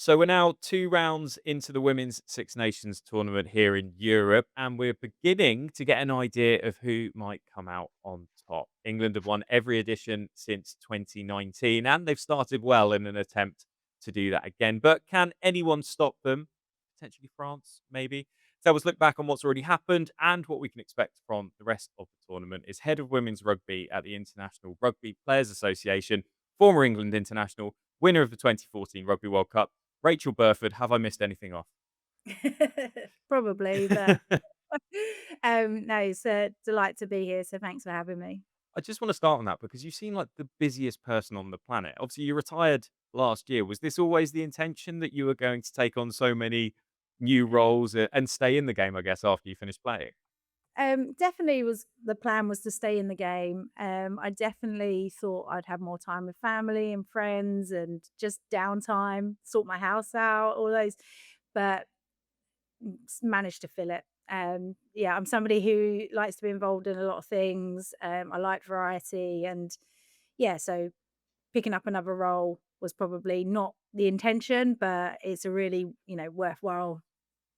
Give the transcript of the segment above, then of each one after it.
So we're now 2 rounds into the Women's Six Nations tournament here in Europe, and we're beginning to get an idea of who might come out on top. England have won every edition since 2019, and they've started well in an attempt to do that again. But can anyone stop them? Potentially France, maybe. So let's look back on what's already happened and what we can expect from the rest of the tournament. Is head of women's rugby at the International Rugby Players Association, former England international, winner of the 2014 Rugby World Cup, Rachel Burford. Have I missed anything off? Probably, but no, it's a delight to be here, so thanks for having me. I just want to start on that because you seem like the busiest person on the planet. Obviously, you retired last year. Was this always the intention that you were going to take on so many new roles and stay in the game, I guess, after you finished playing? Definitely was the plan was to stay in the game. I definitely thought I'd have more time with family and friends and just downtime, sort my house out, all those, but managed to fill it. Yeah, I'm somebody who likes to be involved in a lot of things. I like variety, and yeah, so picking up another role was probably not the intention, but it's a really, worthwhile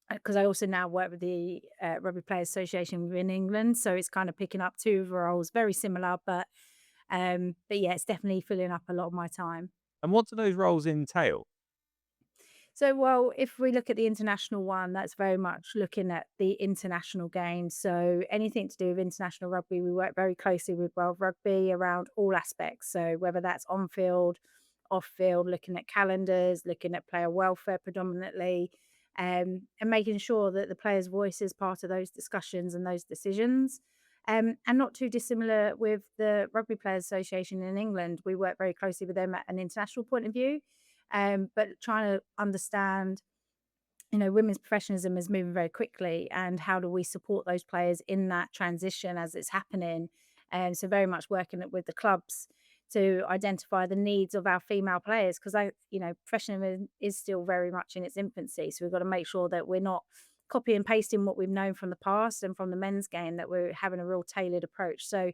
because I also now work with the Rugby Players Association within England, so it's kind of picking up two of the roles, very similar, but yeah, it's definitely filling up a lot of my time. And what do those roles entail? So, well, if we look at the international one, that's very much looking at the international games. So, anything to do with international rugby, we work very closely with World Rugby around all aspects. So, whether that's on field, off field, looking at calendars, looking at player welfare predominantly, and making sure that the player's voice is part of those discussions and those decisions. And not too dissimilar with the Rugby Players Association in England. We work very closely with them at an international point of view, but trying to understand, women's professionalism is moving very quickly, and how do we support those players in that transition as it's happening? And so, very much working with the clubs to identify the needs of our female players because professionalism is still very much in its infancy. So we've got to make sure that we're not copy and pasting what we've known from the past and from the men's game, that we're having a real tailored approach. So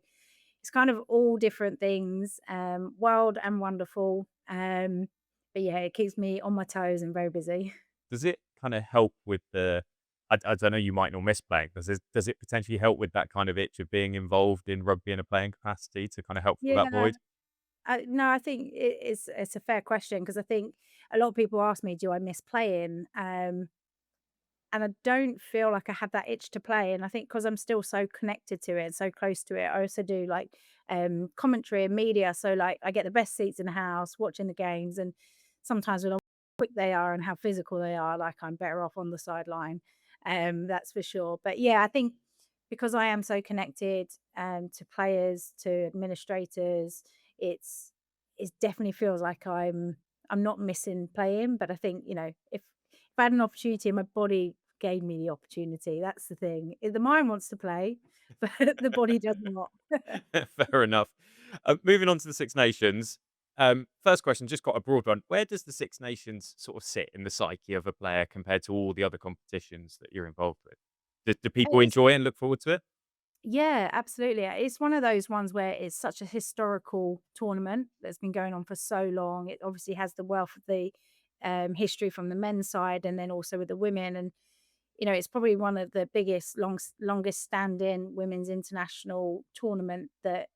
it's kind of all different things, wild and wonderful. But yeah, it keeps me on my toes and very busy. Does it kind of help with the? I don't know. You might not miss playing. Does it potentially help with that kind of itch of being involved in rugby in a playing capacity to kind of help fill that Yeah, void? no, I think it's a fair question because I think a lot of people ask me, "Do I miss playing?" And I don't feel like I have that itch to play, and I think because 'cause I'm still so connected to it and so close to it, I also do, like, commentary and media, so, like, I get the best seats in the house watching the games, and sometimes with how quick they are and how physical they are, like, I'm better off on the sideline, that's for sure. But, yeah, I think because I am so connected, to players, to administrators, it's it definitely feels like I'm not missing playing, but I think, if I had an opportunity and my body gave me the opportunity, that's the thing. The mind wants to play, but the body does not. Fair enough. Moving on to the Six Nations. First question, just got a broad one. Where does the Six Nations sort of sit in the psyche of a player compared to all the other competitions that you're involved with? Do people It's enjoy it and look forward to it? Yeah, absolutely. It's one of those ones where it's such a historical tournament that's been going on for so long. It obviously has the wealth of the history from the men's side, and then also with the women. And it's probably one of the biggest, longest standing women's international tournament that,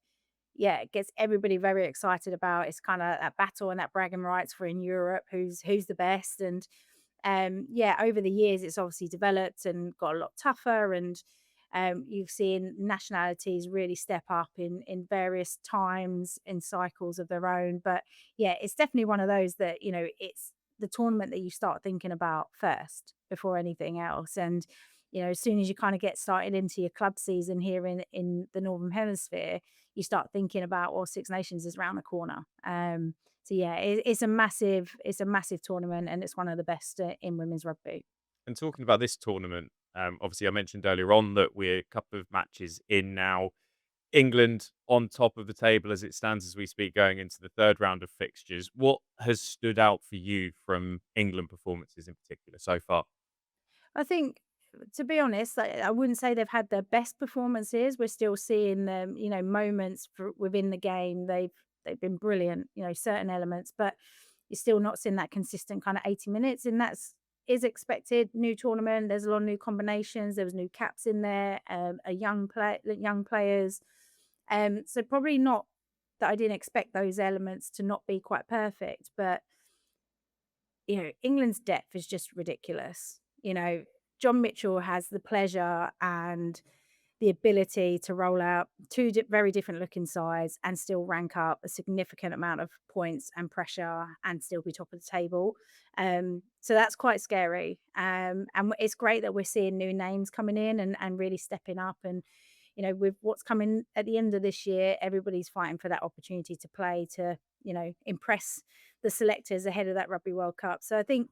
yeah, it gets everybody very excited about. It's kind of that battle and that bragging rights for in Europe, who's the best. And yeah, over the years, it's obviously developed and got a lot tougher, and you've seen nationalities really step up in various times in cycles of their own. But yeah, it's definitely one of those that it's the tournament that you start thinking about first before anything else. And as soon as you kind of get started into your club season here in the Northern Hemisphere, you start thinking about, well, Six Nations is around the corner. So yeah, it's a massive tournament, and it's one of the best in women's rugby. And talking about this tournament, obviously I mentioned earlier on that we're a couple of matches in now. England on top of the table as it stands as we speak, going into the third round of fixtures. What has stood out for you from England performances in particular so far? I think, to be honest, I wouldn't say they've had their best performances. We're still seeing them, moments within the game. They've been brilliant, certain elements, but you're still not seeing that consistent kind of 80 minutes, and that's is expected. New tournament, there's a lot of new combinations. There was new caps in there, a young players. So probably not that I didn't expect those elements to not be quite perfect, but England's depth is just ridiculous. John Mitchell has the pleasure and the ability to roll out two very different looking sides and still rank up a significant amount of points and pressure and still be top of the table. So that's quite scary. And it's great that we're seeing new names coming in and really stepping up. And, with what's coming at the end of this year, everybody's fighting for that opportunity to play to, impress the selectors ahead of that Rugby World Cup. So I think,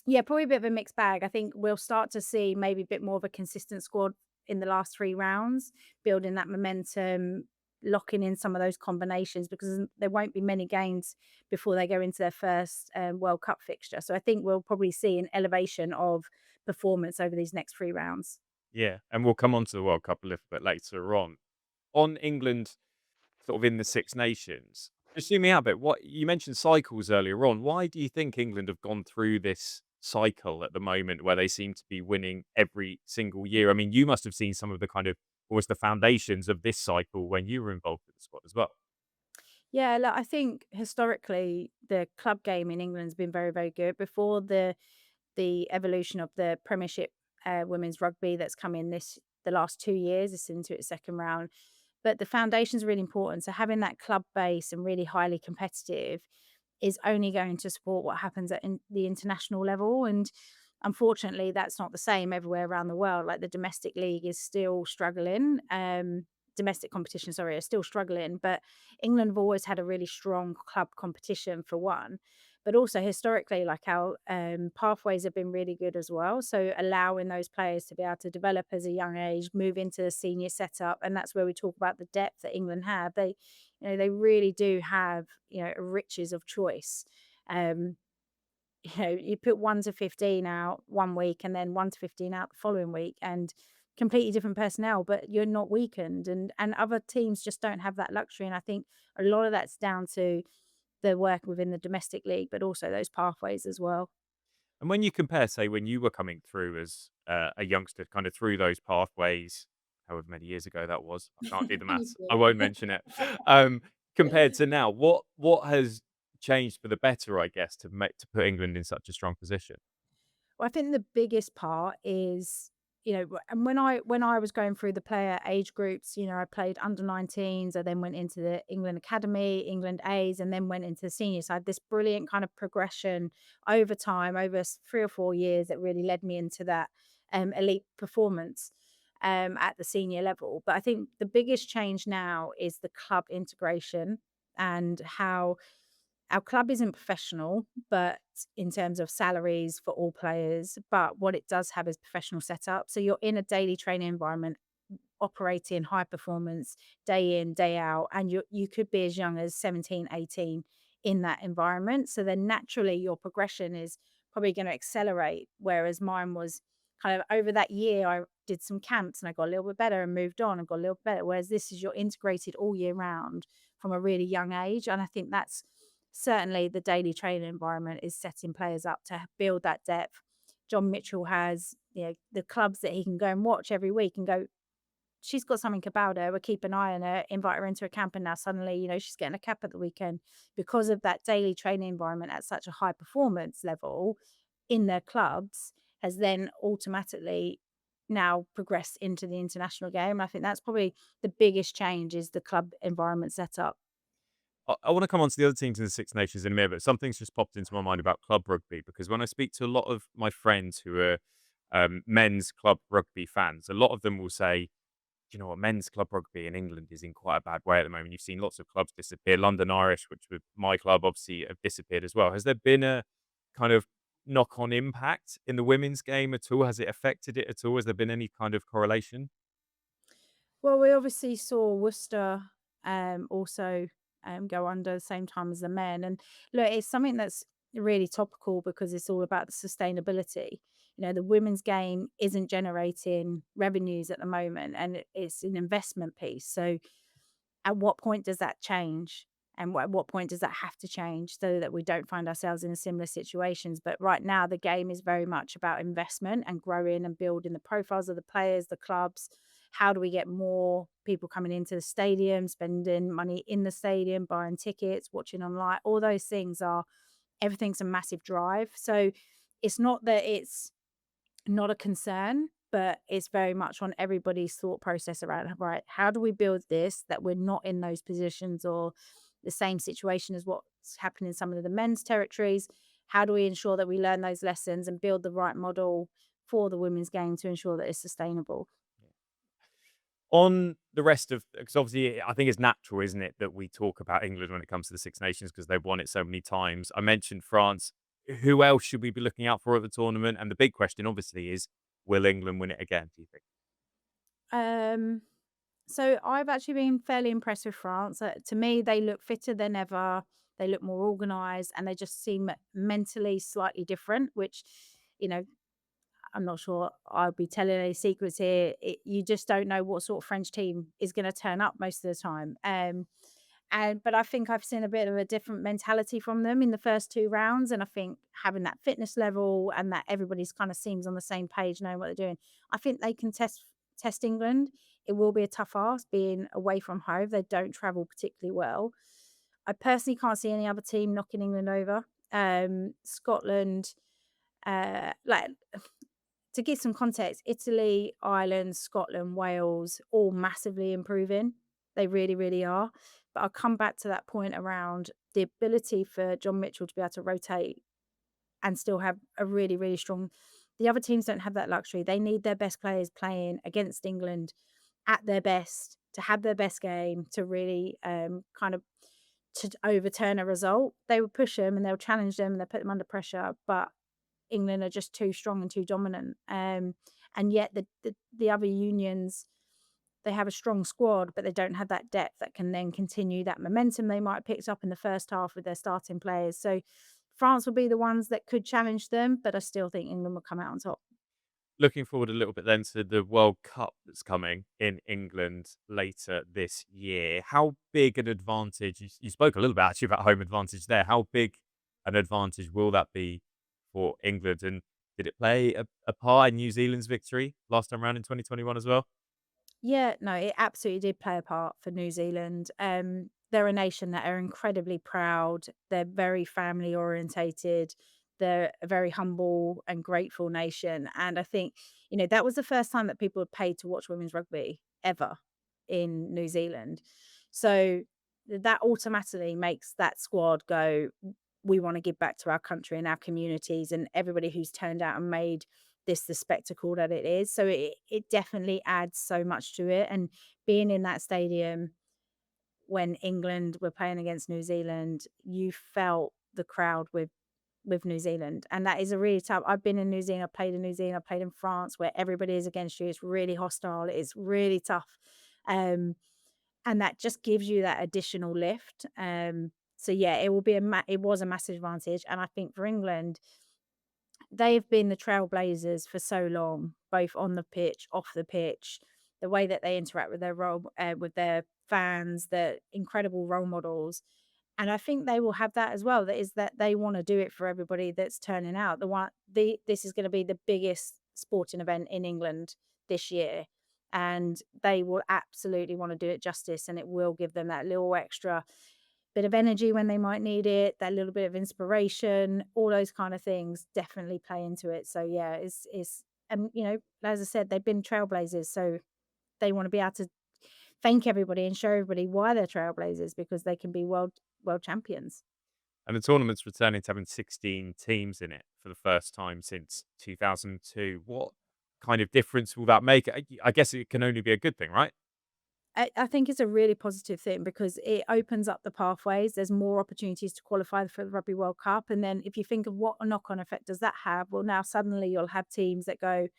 yeah, probably a bit of a mixed bag. I think we'll start to see maybe a bit more of a consistent squad in the last 3 rounds, building that momentum, locking in some of those combinations because there won't be many games before they go into their first World Cup fixture. So I think we'll probably see an elevation of performance over these next 3 rounds. Yeah, and we'll come on to the World Cup a little bit later on. On England, sort of in the Six Nations, just zoom me out a bit. What you mentioned cycles earlier on. Why do you think England have gone through this cycle at the moment where they seem to be winning every single year? I mean, you must have seen some of the kind of almost the foundations of this cycle when you were involved with the squad as well. Yeah, look, I think historically the club game in England's been very, very good. Before the evolution of the Premiership women's rugby that's come in the last 2 years, it's into its second round. But the foundation's really important. So having that club base and really highly competitive is only going to support what happens at the international level. And unfortunately, that's not the same everywhere around the world. Like the domestic league is still struggling. Domestic competition, sorry, is still struggling. But England have always had a really strong club competition for one. But also historically, like our pathways have been really good as well. So allowing those players to be able to develop as a young age, move into the senior setup, and that's where we talk about the depth that England have. They really do have riches of choice. Um, you put 1 to 15 out one week and then 1 to 15 out the following week, and completely different personnel, but you're not weakened. And other teams just don't have that luxury. And I think a lot of that's down to the work within the domestic league, but also those pathways as well. And when you compare, say, when you were coming through as a youngster, kind of through those pathways, however many years ago that was, I can't do the Many maths. I years. won't mention it. Um, Compared to now, what has changed for the better, I guess, to put England in such a strong position? Well, I think the biggest part is, and when I was going through the player age groups, I played under 19s. I then went into the England Academy, England A's, and then went into the senior side. This brilliant kind of progression over time, over 3 or 4 years, that really led me into that elite performance at the senior level. But I think the biggest change now is the club integration and how our club isn't professional, but in terms of salaries for all players, but what it does have is professional setup. So you're in a daily training environment, operating high performance day in, day out, and you could be as young as 17, 18 in that environment. So then naturally your progression is probably going to accelerate. Whereas mine was kind of over that year, I did some camps and I got a little bit better and moved on and got a little bit better. Whereas this is you're integrated all year round from a really young age. And I think that's certainly the daily training environment is setting players up to build that depth. John Mitchell has, the clubs that he can go and watch every week and go, she's got something about her. We'll keep an eye on her, invite her into a camp, and now suddenly, she's getting a cap at the weekend because of that daily training environment at such a high performance level in their clubs has then automatically now progressed into the international game. I think that's probably the biggest change is the club environment setup. I want to come on to the other teams in the Six Nations in a minute, but something's just popped into my mind about club rugby because when I speak to a lot of my friends who are men's club rugby fans, a lot of them will say, "Do you know what, men's club rugby in England is in quite a bad way at the moment. You've seen lots of clubs disappear. London Irish, which were my club, obviously have disappeared as well." Has there been a kind of knock-on impact in the women's game at all? Has it affected it at all? Has there been any kind of correlation? Well, we obviously saw Worcester also go under the same time as the men. And look, it's something that's really topical because it's all about the sustainability. The women's game isn't generating revenues at the moment and it's an investment piece. So at what point does that change? And at what point does that have to change so that we don't find ourselves in similar situations? But right now, the game is very much about investment and growing and building the profiles of the players, the clubs. How do we get more people coming into the stadium, spending money in the stadium, buying tickets, watching online? All those things are everything's a massive drive. So it's not that it's not a concern, but it's very much on everybody's thought process around, right, how do we build this that we're not in those positions or the same situation as what's happening in some of the men's territories? How do we ensure that we learn those lessons and build the right model for the women's game to ensure that it's sustainable? On the rest of, because obviously I think it's natural, isn't it, that we talk about England when it comes to the Six Nations because they've won it so many times. I mentioned France. Who else should we be looking out for at the tournament? And the big question, obviously, is will England win it again? Do you think? Um, so I've actually been fairly impressed with France. To me, they look fitter than ever. They look more organised, and they just seem mentally slightly different. Which, you know, I'm not sure I'll be telling any secrets here. You just don't know what sort of French team is going to turn up most of the time. But I think I've seen a bit of a different mentality from them in the first 2 rounds, and I think having that fitness level and that everybody's kind of seems on the same page, knowing what they're doing, I think they can test England. It will be a tough ask being away from home. They don't travel particularly well. I personally can't see any other team knocking England over. Scotland, like to give some context, Italy, Ireland, Scotland, Wales, all massively improving. They really, really are. But I'll come back to that point around the ability for John Mitchell to be able to rotate and still have a really, really strong. The other teams don't have that luxury. They need their best players playing against England at their best to have their best game to really kind of to overturn a result. They will push them and they'll challenge them and they'll put them under pressure. But England are just too strong and too dominant. And yet the other unions, they have a strong squad, but they don't have that depth that can then continue that momentum they might have picked up in the first half with their starting players. So France will be the ones that could challenge them, but I still think England will come out on top. Looking forward a little bit then to the World Cup that's coming in England later this year. How big an advantage, you spoke a little bit actually about home advantage there. How big an advantage will that be for England? And did it play a part in New Zealand's victory last time around in 2021 as well? Yeah, no, it absolutely did play a part for New Zealand. They're a nation that are incredibly proud. They're very family orientated. They're a very humble and grateful nation. And I think, that was the first time that people had paid to watch women's rugby ever in New Zealand. So that automatically makes that squad go, we want to give back to our country and our communities and everybody who's turned out and made this the spectacle that it is. So it definitely adds so much to it. And being in that stadium when England were playing against New Zealand, you felt the crowd with New Zealand. And that is a really tough. I've been in New Zealand, I've played in New Zealand, I've played in France where everybody is against you. It's really hostile. It's really tough. Um, and that just gives you that additional lift. So yeah, it will be it was a massive advantage. And I think for England, they've been the trailblazers for so long, both on the pitch, off the pitch, the way that they interact with with their fans, the incredible role models. And I think they will have that as well. That is that they want to do it for everybody that's turning out. This is going to be the biggest sporting event in England this year. And they will absolutely want to do it justice and it will give them that little extra bit of energy when they might need it, that little bit of inspiration, all those kind of things definitely play into it. So yeah, it's and as I said, they've been trailblazers, so they want to be able to thank everybody and show everybody why they're trailblazers because they can be world champions. And the tournament's returning to having 16 teams in it for the first time since 2002. What kind of difference will that make? I guess it can only be a good thing, right? I think it's a really positive thing because it opens up the pathways. There's more opportunities to qualify for the Rugby World Cup. And then if you think of what a knock on effect does that have, well, now suddenly you'll have teams that go,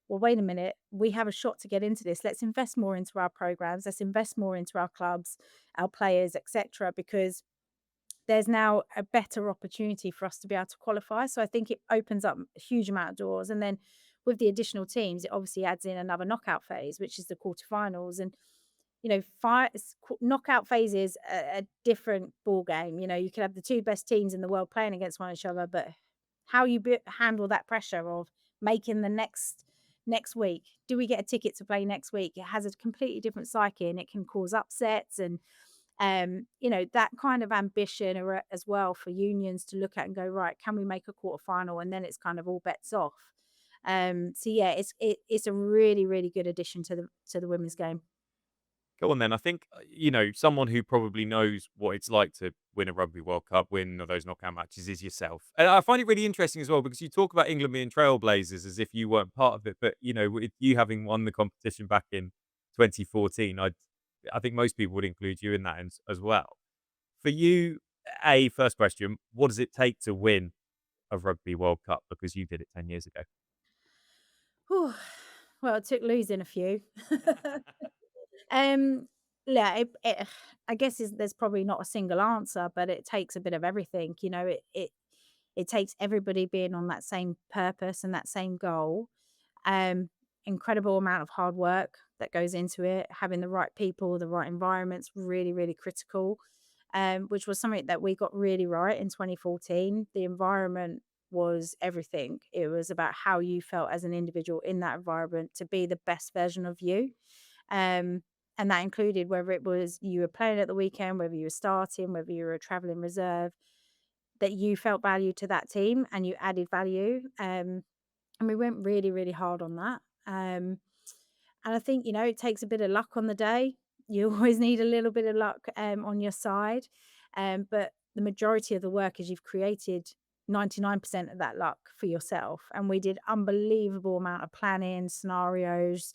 well, wait a minute, we have a shot to get into this. Let's invest more into our programs. Let's invest more into our clubs, our players, etc. Because there's now a better opportunity for us to be able to qualify. So I think it opens up a huge amount of doors. And then with the additional teams, it obviously adds in another knockout phase, which is the quarterfinals. And knockout phases a different ball game. You could have the two best teams in the world playing against one each other, but how you handle that pressure of making the next week. Do we get a ticket to play next week? It has a completely different psyche, and it can cause upsets and that kind of ambition as well for unions to look at and go, right, can we make a quarter final? And then it's kind of all bets off. So yeah, it's a really, really good addition to the women's game. Go on then. I think, someone who probably knows what it's like to win a Rugby World Cup, win those knockout matches is yourself. And I find it really interesting as well because you talk about England being trailblazers as if you weren't part of it. But, with you having won the competition back in 2014, I think most people would include you in that as well. For you, first question, what does it take to win a Rugby World Cup? Because you did it 10 years ago. Whew. Well, it took losing a few. Um, yeah, I guess there's probably not a single answer, but it takes a bit of everything. It takes everybody being on that same purpose and that same goal. Um, Incredible amount of hard work that goes into it. Having the right people, the right environment's really, really critical. Which was something that we got really right in 2014. The environment was everything. It was about how you felt as an individual in that environment to be the best version of you. Um, and that included whether it was you were playing at the weekend, whether you were starting, whether you were a travelling reserve, that you felt value to that team and you added value. And we went really, really hard on that. And I think, it takes a bit of luck on the day. You always need a little bit of luck on your side. But the majority of the work is you've created 99% of that luck for yourself. And we did unbelievable amount of planning, scenarios.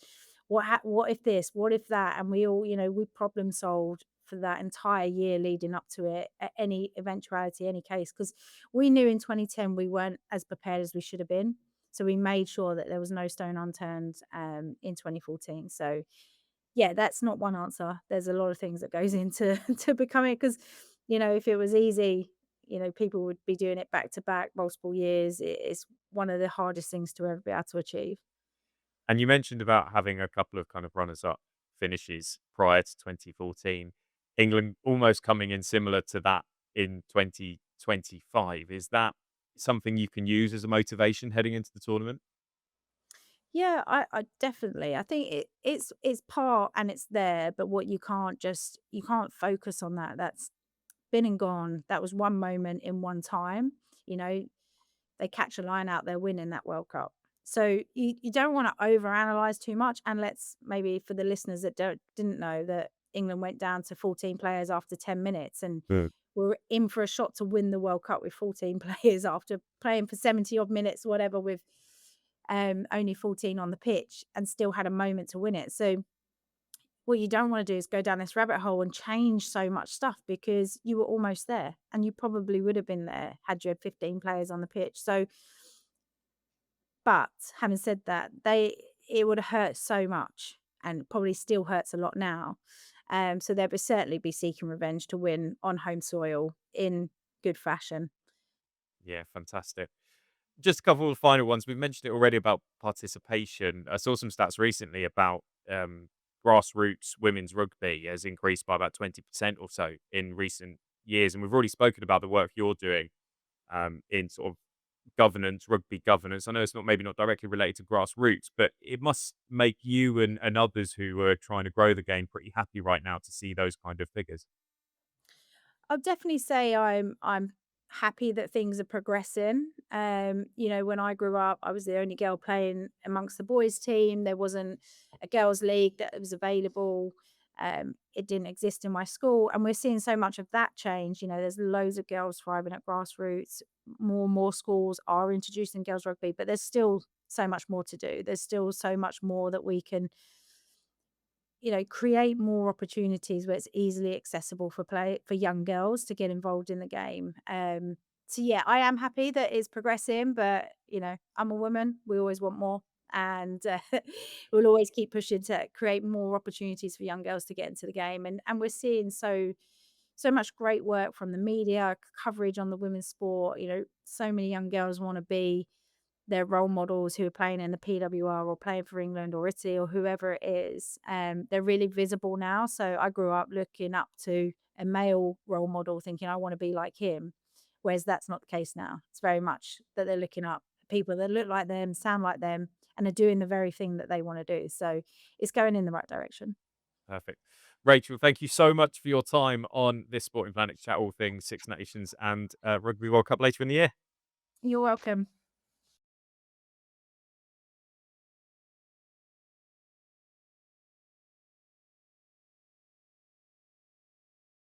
What if this? What if that? And we all, we problem solved for that entire year leading up to it, at any eventuality, any case, because we knew in 2010 we weren't as prepared as we should have been. So we made sure that there was no stone unturned in 2014. So yeah, that's not one answer. There's a lot of things that goes into to becoming it because if it was easy, people would be doing it back to back multiple years. It's one of the hardest things to ever be able to achieve. And you mentioned about having a couple of kind of runners up finishes prior to 2014. England almost coming in similar to that in 2025. Is that something you can use as a motivation heading into the tournament? Yeah, I definitely. I think it's part and it's there, but what you can't focus on that. That's been and gone. That was one moment in one time. You know, they catch a line out, they're winning that World Cup. So you don't want to overanalyze too much. And let's maybe for the listeners that didn't know that England went down to 14 players after 10 minutes and Mm. we're in for a shot to win the World Cup with 14 players after playing for 70 odd minutes, whatever, with only 14 on the pitch and still had a moment to win it. So what you don't want to do is go down this rabbit hole and change so much stuff because you were almost there and you probably would have been there had you had 15 players on the pitch. So, but having said that, it would have hurt so much and probably still hurts a lot now. So they would certainly be seeking revenge to win on home soil in good fashion. Yeah, fantastic. Just a couple of final ones. We've mentioned it already about participation. I saw some stats recently about grassroots women's rugby has increased by about 20% or so in recent years. And we've already spoken about the work you're doing in sort of governance, rugby governance. I know it's not directly related to grassroots, but it must make you and others who are trying to grow the game pretty happy right now to see those kind of figures. I'll definitely say I'm happy that things are progressing. When I grew up, I was the only girl playing amongst the boys' team. There wasn't a girls' league that was available. It didn't exist in my school, and we're seeing so much of that change. There's loads of girls thriving at grassroots. More and more schools are introducing girls rugby, but there's still so much more to do. There's still so much more that we can create more opportunities where it's easily accessible for young girls to get involved in the game. So yeah, I am happy that it's progressing, but I'm a woman. We always want more, and we'll always keep pushing to create more opportunities for young girls to get into the game. And we're seeing so much great work from the media coverage on the women's sport. So many young girls want to be their role models who are playing in the PWR or playing for England or Italy or whoever it is. They're really visible now. So I grew up looking up to a male role model thinking I want to be like him, whereas that's not the case now. It's very much that they're looking up at people that look like them, sound like them, and are doing the very thing that they want to do. So it's going in the right direction. Perfect. Rachel, thank you so much for your time on this Sporting Planet chat all things Six Nations and Rugby World Cup later in the year. You're welcome.